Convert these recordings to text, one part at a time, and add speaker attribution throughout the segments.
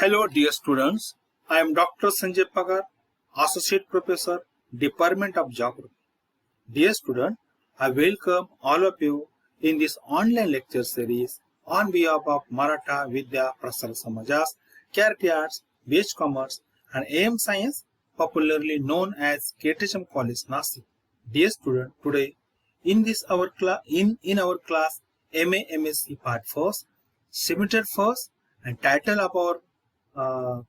Speaker 1: Hello dear students, I am Dr. Sanjay Pagar, Associate Professor, Department of Geography. Dear student, I welcome all of you in this online lecture series on behalf of Maratha Vidya Prasar Samajas, Charity Arts, BH Commerce and AM Science, popularly known as KTHM College Nasik. Dear student, today in our class MA MSc Part 1st, Semester 1st, and title of our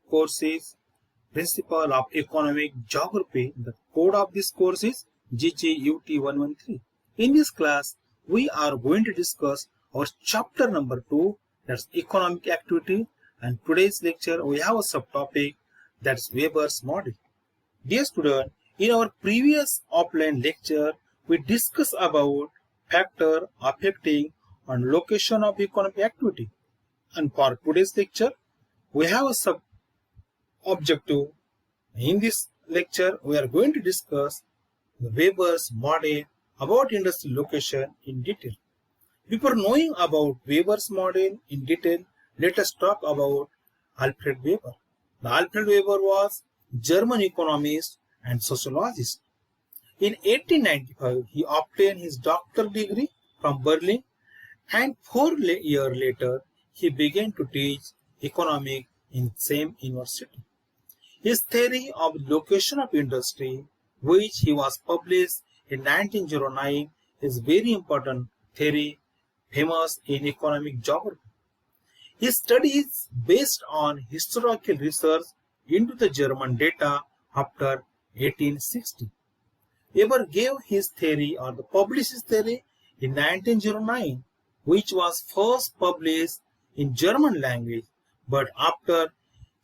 Speaker 1: course is Principle of Economic Geography. The code of this course is GGUT 113. In this class, we are going to discuss our chapter number 2, that's economic activity, and today's lecture we have a subtopic, that's Weber's model. Dear student, in our previous offline lecture, we discussed about factor affecting on location of economic activity. And for today's lecture, we have a sub-objective. In this lecture, we are going to discuss the Weber's model about industrial location in detail. Before knowing about Weber's model in detail, let us talk about Alfred Weber. Alfred Weber was German economist and sociologist. In 1895, he obtained his doctoral degree from Berlin, and 4 years later, he began to teach economics in the same university. His theory of location of industry, which he was published in 1909, is very important theory famous in economic geography. His study is based on historical research into the German data after 1860. Weber gave his theory or the published his theory in 1909, which was first published in German language, but after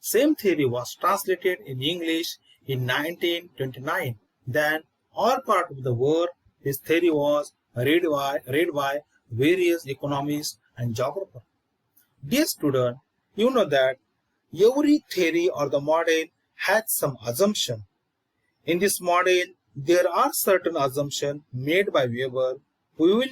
Speaker 1: same theory was translated in English in 1929. Then all part of the world, his theory was read by various economists and geographers. Dear student, you know that every theory or the model has some assumption. In this model, there are certain assumptions made by Weber. We will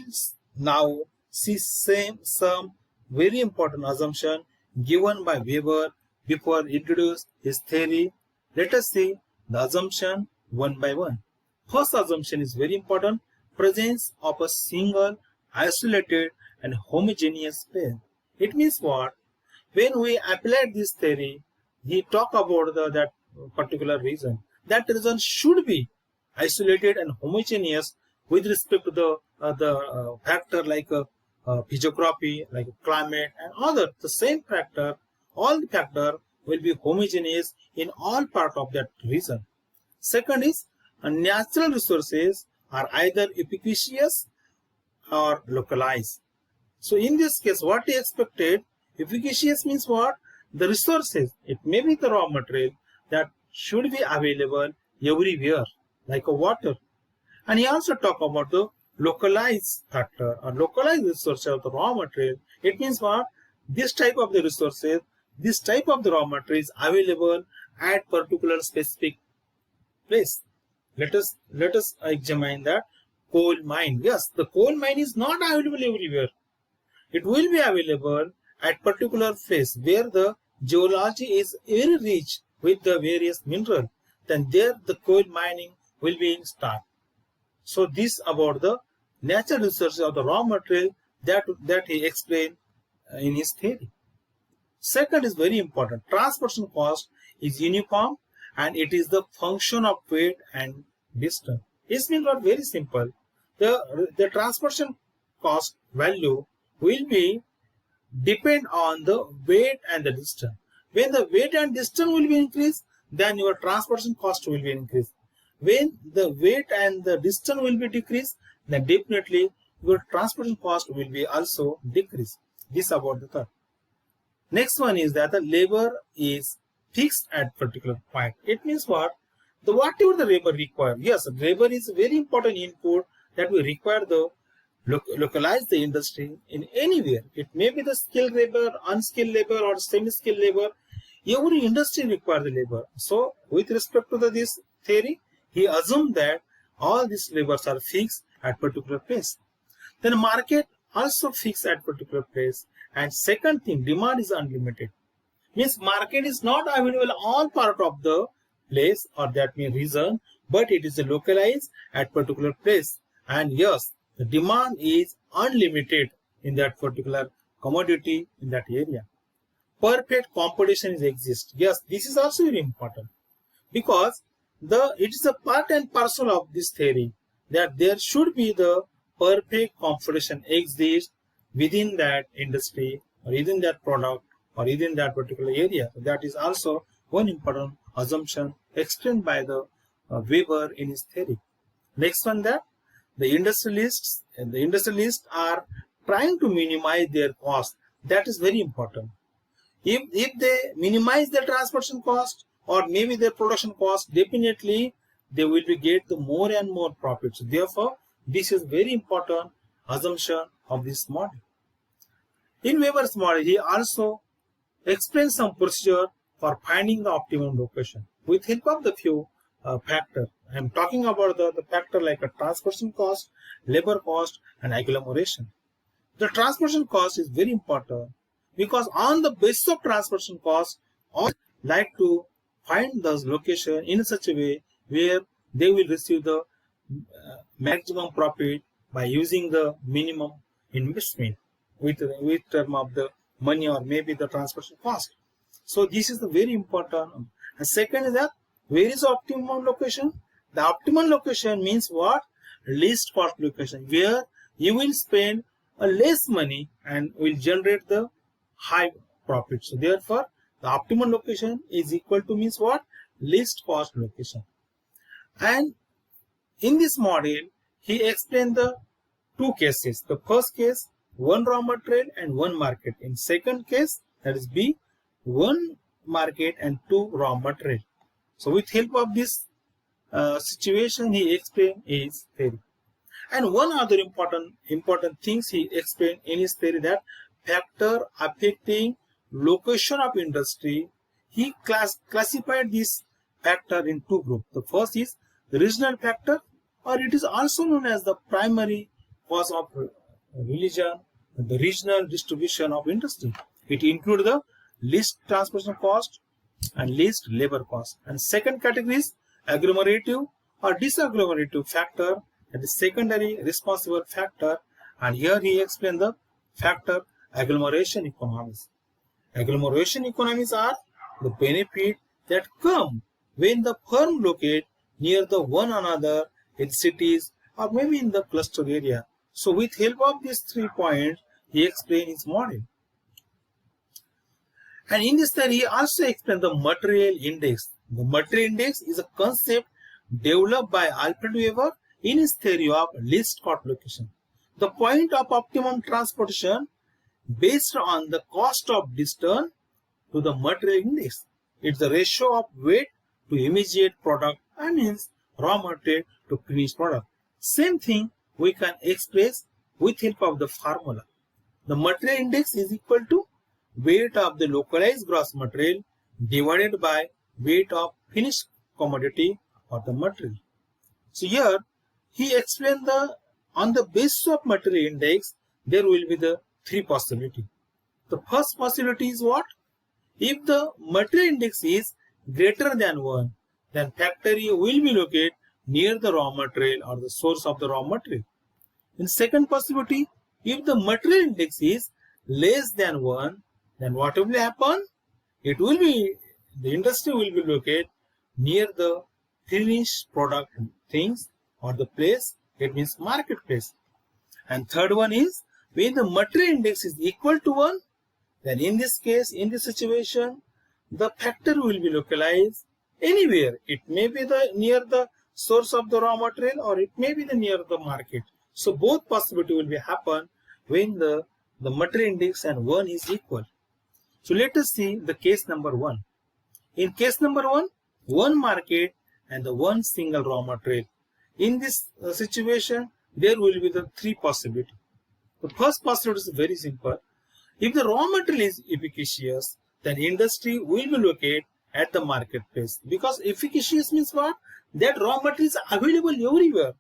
Speaker 1: now see some very important assumption given by Weber before introduce his theory. Let us see the assumption one by one. First assumption is very important: presence of a single, isolated and homogeneous space. It means what? When we apply this theory, he talk about that particular reason. That reason should be isolated and homogeneous with respect to the factor like physiography, like climate and other. The same factor, all the factor will be homogeneous in all part of that region. Second is natural resources are either ubiquitous or localized. So in this case, what he expected, ubiquitous means what? The resources, it may be the raw material that should be available everywhere, like a water. And he also talk about the localized factor or localized resources of the raw material. It means what? This type of the resources, this type of the raw material is available at particular specific place. Let us examine that coal mine. Yes, the coal mine is not available everywhere. It will be available at particular place where the geology is very rich with the various minerals. Then there the coal mining will be in start. So this about the natural resources of the raw material that he explained in his theory. Second is very important. Transportation cost is uniform and it is the function of weight and distance. It means not very simple. The transportation cost value will be depend on the weight and the distance. When the weight and distance will be increased, then your transportation cost will be increased. When the weight and the distance will be decreased, then definitely your transportation cost will be also decreased. This about the third. Next one is that the labor is fixed at particular point. It means what? The whatever the labor required. Yes, labor is a very important input that we require the localize the industry in anywhere. It may be the skilled labor, unskilled labor or semi-skilled labor. Every industry requires the labor. So with respect to this theory, he assumed that all these labors are fixed at particular place. Then market also fixed at particular place. And second thing, demand is unlimited. Means market is not available all part of the place or that means region, but it is localized at particular place. And yes, the demand is unlimited in that particular commodity in that area. Perfect competition is exist. Yes, this is also very important because it is a part and parcel of this theory that there should be the perfect competition exist within that industry or within that product or within that particular area. That is also one important assumption explained by the Weber in his theory. Next one, that the industrialists are trying to minimize their cost. That is very important. If they minimize their transportation cost or maybe their production cost, definitely they will be get the more and more profits. Therefore, this is very important assumption of this model. In Weber's model, he also explains some procedure for finding the optimum location with help of the few factors. I am talking about the factor like a transportation cost, labor cost, and agglomeration. The transportation cost is very important because on the basis of transportation cost, all like to find the location in such a way where they will receive the maximum profit by using the minimum investment with term of the money or maybe the transportation cost. So this is the very important. And second is that where is the optimum location? The optimum location means what? Least cost location, where you will spend a less money and will generate the high profit. So therefore, the optimal location is equal to means what? Least cost location. And in this model, he explained the two cases. The first case, one raw material and one market. In second case, that is B, one market and two raw material. So with help of this situation, he explained his theory. And one other important things he explained in his theory, that factor affecting location of industry. He classified this factor in two groups. The first is the regional factor, or it is also known as the primary cause of religion, the regional distribution of industry. It includes the least transportation cost and least labor cost. And second category is agglomerative or disagglomerative factor, that is secondary responsible factor. And here he explained the factor agglomeration economies. Agglomeration economies are the benefit that come when the firm locate near the one another in cities or maybe in the cluster area. So with help of these 3 points, he explained his model. And in this study, he also explained the material index. The material index is a concept developed by Alfred Weber in his theory of least cost location. The point of optimum transportation based on the cost of distance to the material index. It's the ratio of weight to immediate product and means raw material to finished product. Same thing we can express with help of the formula. The material index is equal to weight of the localized gross material divided by weight of finished commodity or the material. So here he explained on the basis of material index there will be the 3 possibilities. The first possibility is what? If the material index is greater than 1, then factory will be located near the raw material or the source of the raw material. In second possibility, if the material index is less than 1, then what will happen? The industry will be located near the finished product things or the place, it means marketplace. And third one is, when the material index is equal to 1, then in this case, in this situation, the factor will be localized anywhere. It may be near the source of the raw material or it may be near the market. So both possibility will be happen when the material index and 1 is equal. So let us see the case number 1. In case number 1, one market and the one single raw material. In this situation, there will be the 3 possibilities. The first possibility is very simple. If the raw material is efficacious, then industry will be located at the marketplace. Because efficacious means what? That raw material is available everywhere.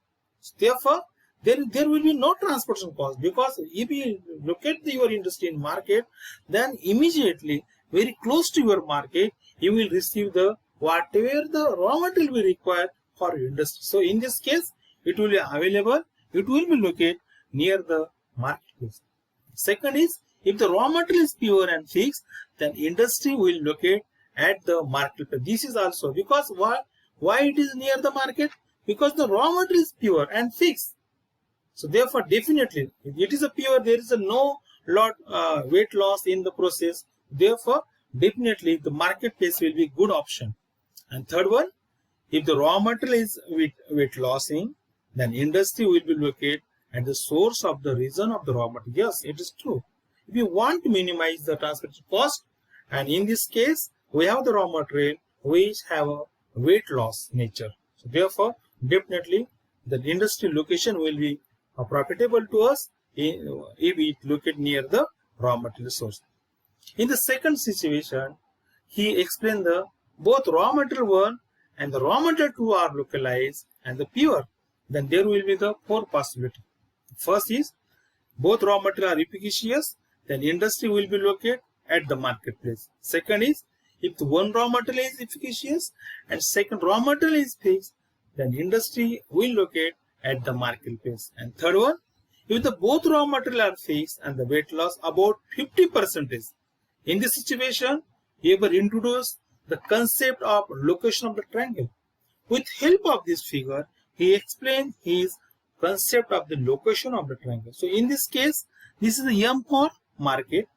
Speaker 1: Therefore, there will be no transportation cost. Because if you look at your industry in market, then immediately very close to your market, you will receive the whatever the raw material we require for your industry. So in this case, it will be available, it will be located near the marketplace. Second is, if the raw material is pure and fixed, then industry will locate at the marketplace. This is also because why it is near the market? Because the raw material is pure and fixed. So therefore, definitely, if it is a pure, there is a no weight loss in the process. Therefore, definitely the marketplace will be good option. And third one, if the raw material is weight lossing, then industry will be located at the source of the region of the raw material. Yes, it is true. If you want to minimize the transportation cost, and in this case, we have the raw material which have a weight loss nature. So therefore, definitely the industry location will be profitable to us if it located near the raw material source. In the second situation, he explained the both raw material 1 and the raw material 2 are localized and the pure. Then there will be the four possibility. First is, both raw material are efficacious, then industry will be located at the marketplace. Second is, if the one raw material is efficacious and second raw material is fixed, then industry will locate at the marketplace. And third one, if the both raw material are fixed and the weight loss about 50%, in this situation, he ever introduced the concept of location of the triangle. With help of this figure, he explained his concept of the location of the triangle. So in this case, this is the M for market.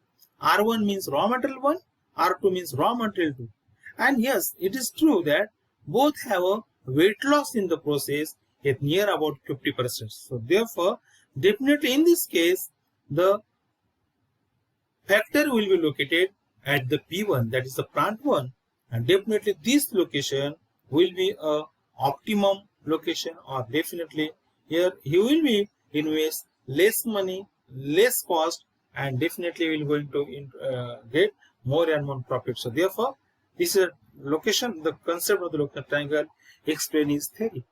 Speaker 1: R1 means raw material 1, R2 means raw material 2. And yes, it is true that both have a weight loss in the process at near about 50%. So therefore, definitely in this case, the factory will be located at the P1, that is the plant 1. And definitely this location will be a optimum location, or definitely here he will be invest less money, less cost, and definitely will going to get more and more profit. So therefore, this is a location, the concept of the location triangle explain his theory.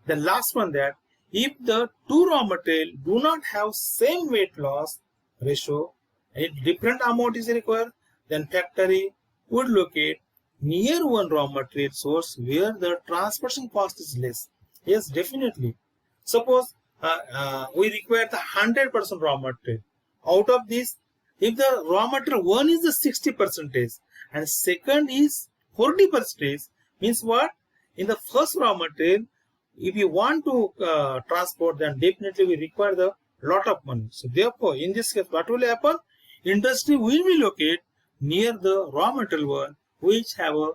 Speaker 1: The last one, that if the two raw material do not have same weight loss ratio, and if different amount is required, then factory would locate near one raw material source where the transportation cost is less. Yes, definitely. Suppose we require the 100% raw material. Out of this, if the raw material 1 is the 60% and second is 40%, means what? In the first raw material, if you want to transport, then definitely we require the lot of money. So therefore, in this case, what will happen? Industry will be located near the raw material 1, which have a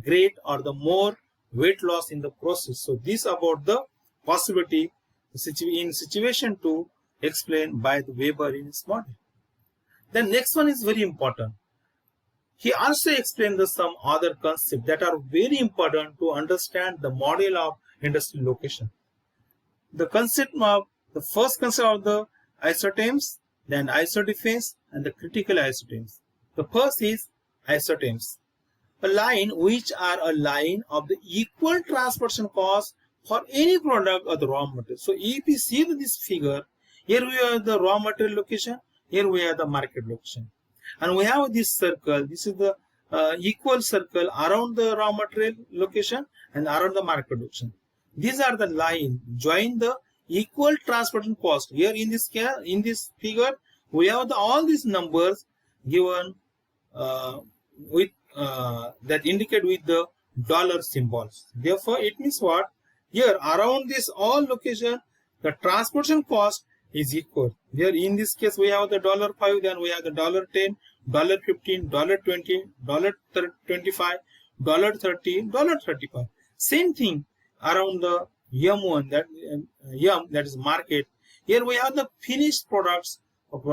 Speaker 1: great or the more weight loss in the process. So this about the possibility in situation 2 explained by the Weber in his model. The next one is very important. He also explained some other concepts that are very important to understand the model of industry location. The concept of the first concept of the isotherms, then isodefense, and the critical isotherms. The first is isotherms, a line which are a line of the equal transportation cost for any product or the raw material. So if you see this figure, here we have the raw material location, here we have the market location, and we have this circle. This is the equal circle around the raw material location and around the market location. These are the line join the equal transportation cost. Here in this figure, we have all these numbers given with that indicate with the dollar symbols. Therefore, it means what? Here around this all location, the transportation cost is equal. Here in this case, we have the $5, then we have the $10, $15, $20, $25, $30, $35. Same thing around the M1, that is market. Here we have the finished products of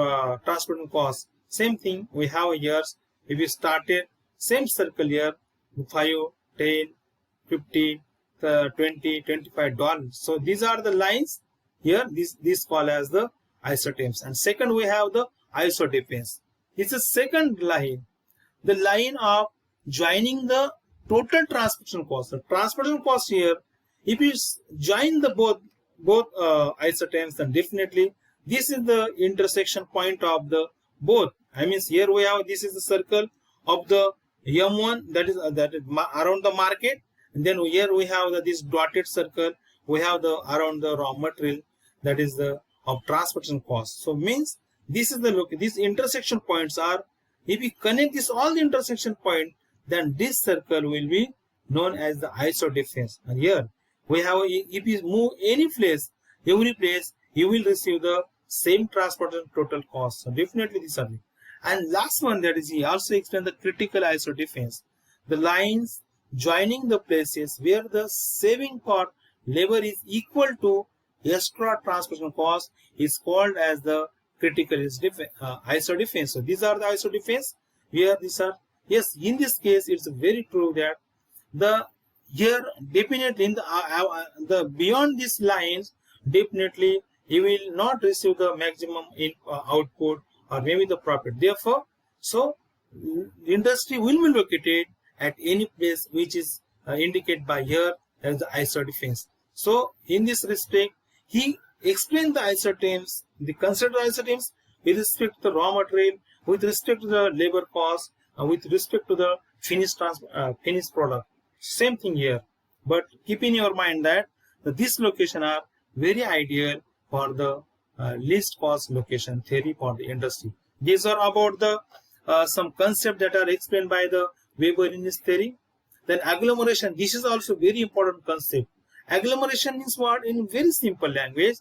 Speaker 1: transportation cost. Same thing we have here. If we started same circle here, 5, 10, 15, 20, $25. So these are the lines here. This called as the isotherms. And second, we have the isodefense. It's the second line, the line of joining the total transportation cost. The transportation cost here, if you join the both isotherms, then definitely this is the intersection point of the both. I mean, here we have, this is the circle, of the M1, that is around the market. And then here we have this dotted circle, we have the around the raw material, that is the of transportation cost. So means this is the look, these intersection points are, if we connect this all the intersection point, then this circle will be known as the ISO difference. And here we have, if you move any place, every place you will receive the same transportation total cost. So definitely these are. And last one, that is, he also explained the critical ISO difference. The lines joining the places where the saving for labor is equal to extra transportation cost is called as the critical ISO difference. So these are the ISO difference where these are. Yes, in this case it's very true that the here definitely in the beyond these lines, definitely you will not receive the maximum output or maybe the profit. Therefore, so industry will be located at any place which is indicated by here as the ISO difference. So in this respect, he explained the isoterms, the considered isoterms with respect to the raw material, with respect to the labor cost, with respect to the finished product. Same thing here, but keep in your mind that these locations are very ideal for the least cost location theory for the industry. These are about the some concepts that are explained by the Weber in his theory. Then agglomeration, this is also very important concept. Agglomeration means what? In very simple language,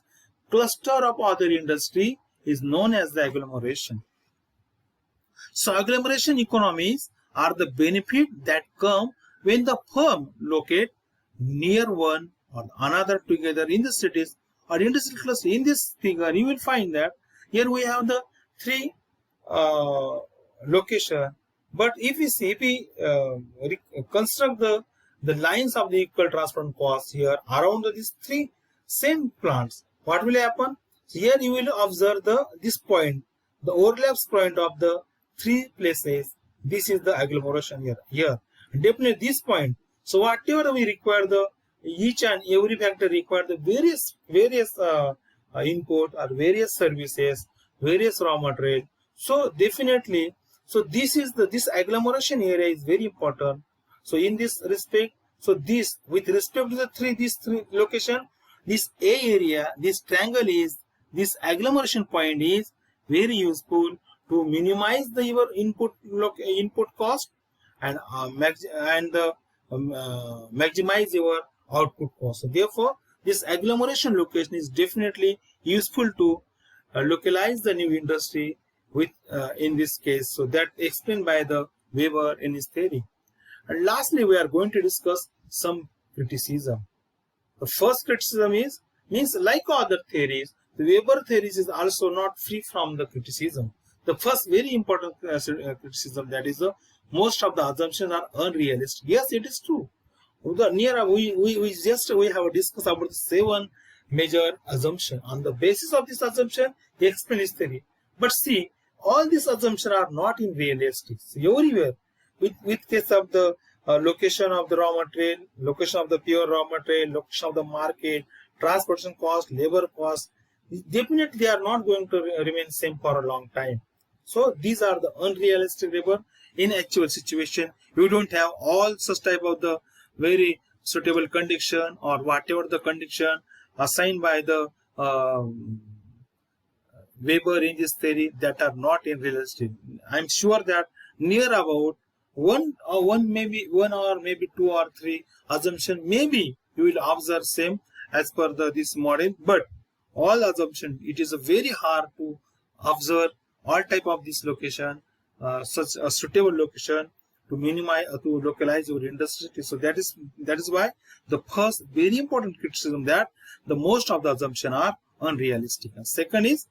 Speaker 1: cluster of other industry is known as the agglomeration. So agglomeration economies are the benefit that come when the firm locate near one or another together in the cities or industrial cluster. In this figure, you will find that here we have the three location. But if we see, if we construct the lines of the equal transport cost here around these three same plants, what will happen? So here you will observe this point, the overlaps point of the three places. This is the agglomeration here. Definitely this point. So whatever we require, the each and every factor require the various input or various services, various raw material. So definitely, so this agglomeration area is very important. So in this respect, so this with respect to these three location, this A area, this triangle is, this agglomeration point is very useful to minimize your input cost and maximize your output cost. So therefore, this agglomeration location is definitely useful to localize the new industry with in this case. So that explained by the Weber in his theory. And lastly, we are going to discuss some criticism. The first criticism means like other theories, the Weber theories is also not free from the criticism. The first very important criticism, that is most of the assumptions are unrealistic. Yes, it is true. We have discussed about the 7 major assumptions. On the basis of this assumption, he explained his theory. But see, all these assumptions are not in realistic. So everywhere, with case of the location of the raw material, location of the pure raw material, location of the market, transportation cost, labor cost, definitely they are not going to remain same for a long time. So these are the unrealistic labor. In actual situation, you don't have all such type of the very suitable condition or whatever the condition assigned by the Weber in this theory that are not in realistic. I'm sure that near about one or maybe 2 or 3 assumption, maybe you will observe same as per this model, but all assumption, it is very hard to observe all type of this location, such a suitable location to minimize to localize your industry. So that is why the first very important criticism that the most of the assumptions are unrealistic. And second is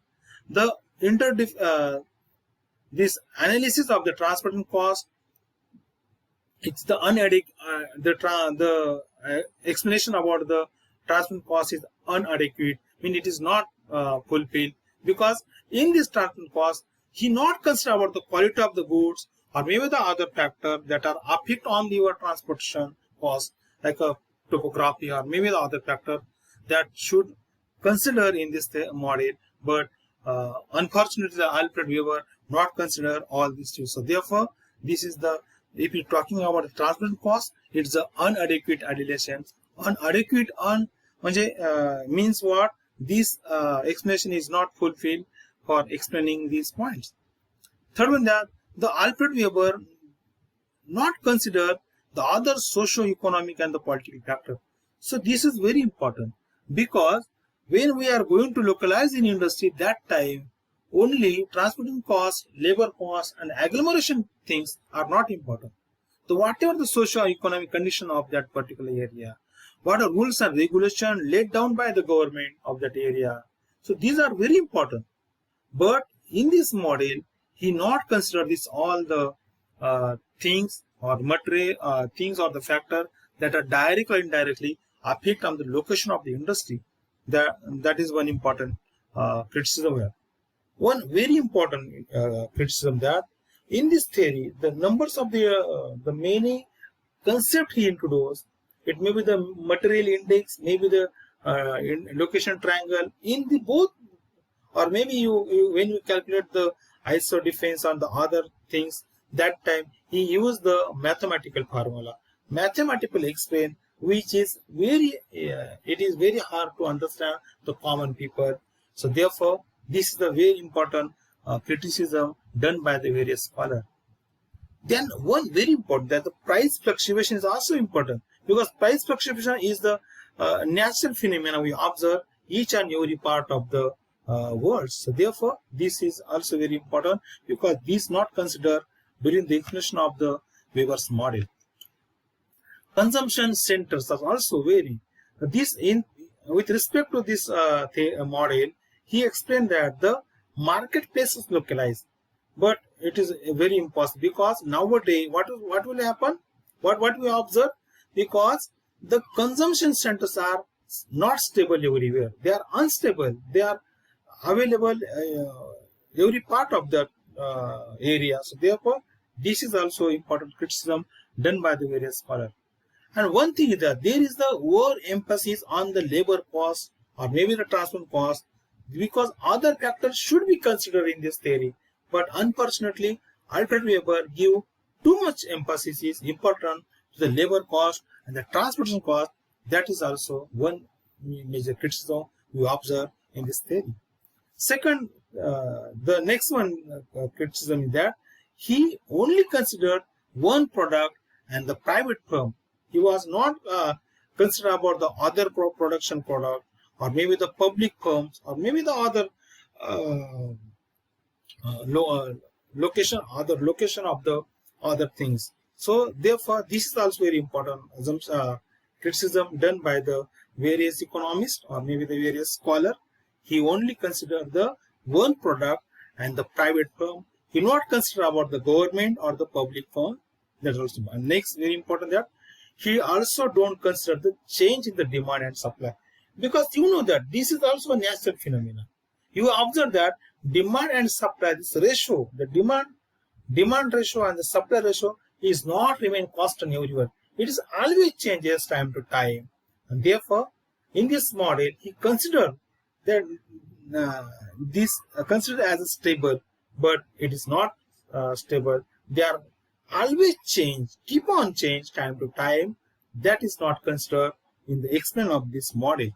Speaker 1: the this analysis of the transportation cost. It's the explanation about the transport cost is inadequate. I mean, it is not fulfilled, because in this transport cost, he not consider about the quality of the goods or maybe the other factor that are affect on your transportation cost, like a topography or maybe the other factor that should consider in this model. But unfortunately, Alfred Weber not consider all these two. So therefore, This is the, if you're talking about the transportation cost, it's the inadequate addition. Inadequate means what? This explanation is not fulfilled for explaining these points. Third one, that the Alfred Weber not consider the other socio-economic and the political factor. So this is very important, because when we are going to localize in industry, that time only transportation cost, labor cost, and agglomeration things are not important. So whatever the socio-economic condition of that particular area, what are rules and regulations laid down by the government of that area, so these are very important. But in this model, he not consider this all the things or material things or the factor that are directly or indirectly affect on the location of the industry. That is one important criticism here. One very important criticism, that in this theory, the numbers of the many concept he introduced, it may be the material index, maybe the location triangle in the both, or maybe you when you calculate the ISO defense on the other things, that time he used the mathematical formula, mathematically explain, which is very it is very hard to understand the common people. So therefore, this is the very important criticism done by the various scholars. Then one very important, that the price fluctuation is also important, because price fluctuation is the natural phenomena we observe each and every part of the world. So therefore, this is also very important, because this is not considered during the explanation of the Weber's model. Consumption centers are also vary. This with respect to this model, he explained that the marketplace is localized, but it is very impossible, because nowadays what will happen? What we observe? Because the consumption centers are not stable everywhere. They are unstable. They are available every part of the area. So therefore, this is also important criticism done by the various scholars. And one thing is that there is the over emphasis on the labor cost or maybe the transport cost, because other factors should be considered in this theory. But unfortunately, Alfred Weber give too much emphasis is important to the labor cost and the transportation cost. That is also one major criticism we observe in this theory. Second, the next one criticism is that he only considered one product and the private firm. He was not considered about the other production product, or maybe the public firms, or maybe the other location of the other things. So therefore, this is also very important criticism done by the various economists or maybe the various scholars. He only considered the one product and the private firm. He not consider about the government or the public firm. That's also one. Next, very important, that he also don't consider the change in the demand and supply, because you know that this is also a natural phenomenon. You observe that demand and supply, this ratio, the demand ratio and the supply ratio is not remain constant everywhere. It is always changes time to time, and therefore in this model he considered that this considered as a stable, but it is not stable. They are always change, keep on change time to time. That is not considered in the explain of this model.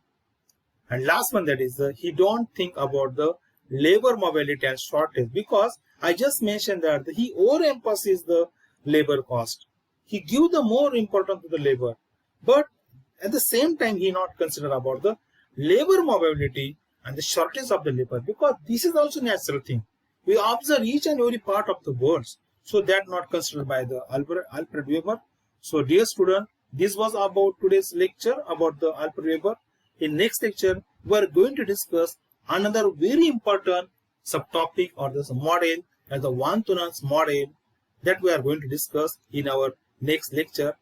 Speaker 1: And last one, that is he don't think about the labor mobility and shortage, because I just mentioned that he overemphasizes the labor cost. He give the more importance to the labor, but at the same time he not consider about the labor mobility and the shortage of the labor, because this is also natural thing. We observe each and every part of the world. So that not considered by the Alfred Weber. So dear student, this was about today's lecture about the Alfred Weber. In next lecture, we are going to discuss another very important subtopic or this model as the Van Thunen's model, that we are going to discuss in our next lecture.